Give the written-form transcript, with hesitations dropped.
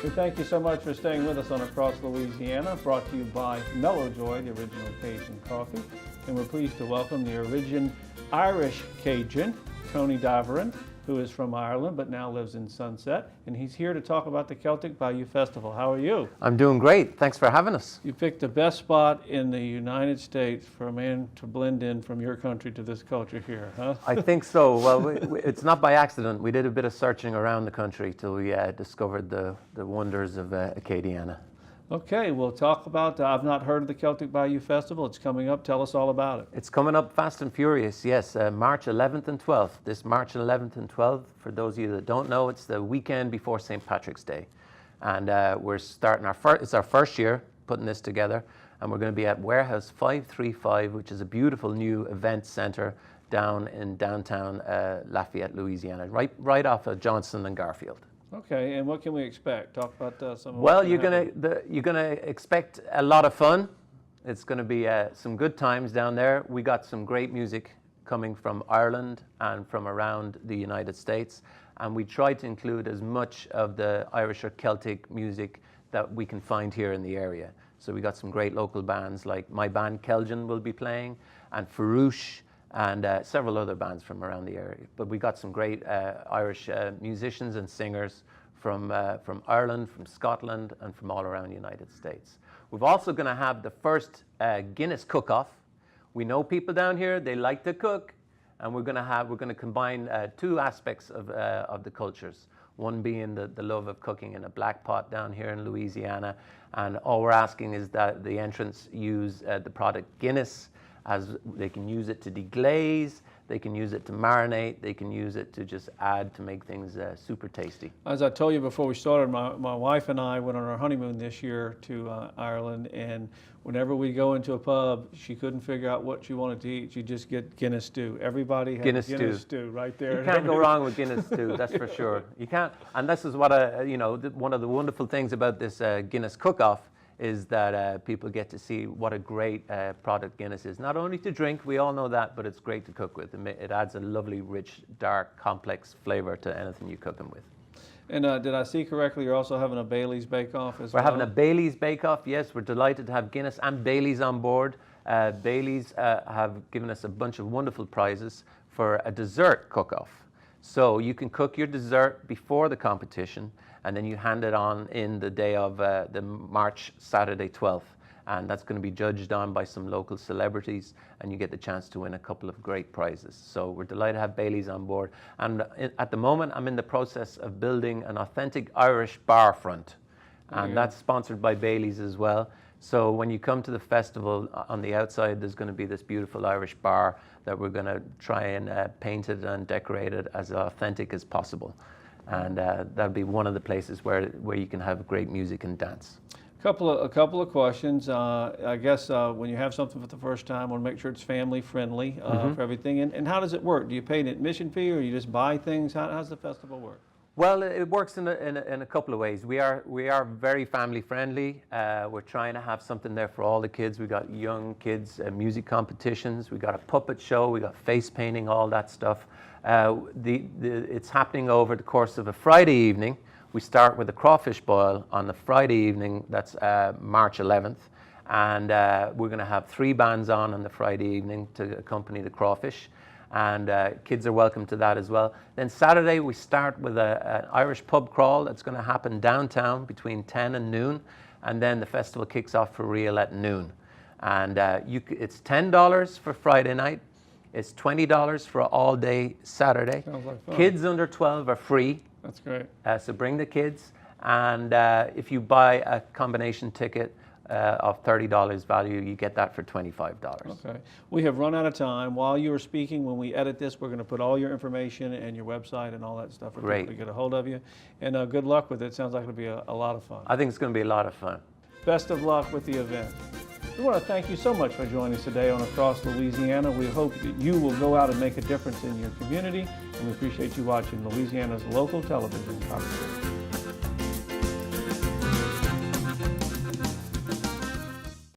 We thank you so much for staying with us on Across Louisiana, brought to you by Mellow Joy, the original Cajun coffee. And we're pleased to welcome the origin Irish Cajun, Tony Davoren, who is from Ireland but now lives in Sunset. And he's here to talk about the Celtic Bayou Festival. How are you? I'm doing great. Thanks for having us. You picked the best spot in the United States for a man to blend in from your country to this culture here, huh? I think so. Well, it's not by accident. We did a bit of searching around the country till we discovered the wonders of Acadiana. Okay, we'll talk about, I've not heard of the Celtic Bayou Festival. It's coming up. Tell us all about it. It's coming up fast and furious, yes. March 11th and 12th. This March 11th and 12th, for those of you that don't know, it's the weekend before St. Patrick's Day. And we're starting it's our first year putting this together. And we're going to be at Warehouse 535, which is a beautiful new event center down in downtown Lafayette, Louisiana, right off of Johnson and Garfield. Okay, and what can we expect? Talk about some of Well, you're gonna expect a lot of fun. It's gonna be some good times down there. We got some great music coming from Ireland and from around the United States, and we tried to include as much of the Irish or Celtic music that we can find here in the area. So we got some great local bands, like my band Kelgin will be playing, and Farouche, and several other bands from around the area. But we got some great Irish musicians and singers from Ireland, from Scotland, and from all around the United States. We're also going to have the first Guinness cook-off. We know people down here, they like to cook, and we're going to combine two aspects of the cultures. One being the love of cooking in a black pot down here in Louisiana, and all we're asking is that the entrants use the product Guinness, as they can use it to deglaze, they can use it to marinate, they can use it to just add to make things super tasty. As I told you before we started, my wife and I went on our honeymoon this year to Ireland, and whenever we go into a pub, she couldn't figure out what she wanted to eat. She'd just get Guinness stew. Everybody had Guinness stew right there. You can't go wrong with Guinness stew, that's for sure. You can't, and this is what one of the wonderful things about this Guinness cook-off is that people get to see what a great product Guinness is. Not only to drink, we all know that, but it's great to cook with. It adds a lovely, rich, dark, complex flavor to anything you cook them with. And did I see correctly, you're also having a Bailey's Bake-Off as well? We're having a Bailey's Bake-Off, yes. We're delighted to have Guinness and Bailey's on board. Bailey's have given us a bunch of wonderful prizes for a dessert cook-off. So you can cook your dessert before the competition, and then you hand it on in the day of the March Saturday 12th. And that's going to be judged on by some local celebrities, and you get the chance to win a couple of great prizes. So we're delighted to have Bailey's on board. And at the moment, I'm in the process of building an authentic Irish bar front. And that's sponsored by Bailey's as well. So when you come to the festival, on the outside, there's going to be this beautiful Irish bar that we're going to try and paint it and decorate it as authentic as possible. And that'll be one of the places where you can have great music and dance. A couple of questions. I guess when you have something for the first time, I want to make sure it's family friendly for everything. And how does it work? Do you pay an admission fee, or you just buy things? How's the festival work? Well, it works in a couple of ways. We are very family friendly. We're trying to have something there for all the kids. We got young kids, music competitions. We got a puppet show. We got face painting, all that stuff. It's happening over the course of a Friday evening. We start with a crawfish boil on the Friday evening. That's March 11th, and we're going to have 3 bands on the Friday evening to accompany the crawfish. And kids are welcome to that as well. Then Saturday we start with an Irish pub crawl that's going to happen downtown between 10 and noon, and then the festival kicks off for real at noon. And it's $10 for Friday night. It's $20 for all day Saturday. Sounds like fun. Kids under 12 are free. That's great. So bring the kids, and if you buy a combination ticket of $30 value, you get that for $25. Okay. We have run out of time. While you were speaking, when we edit this, we're going to put all your information and your website and all that stuff for people to get a hold of you. And good luck with it. Sounds like it'll be a lot of fun. I think it's going to be a lot of fun. Best of luck with the event. We want to thank you so much for joining us today on Across Louisiana. We hope that you will go out and make a difference in your community, and we appreciate you watching Louisiana's local television coverage.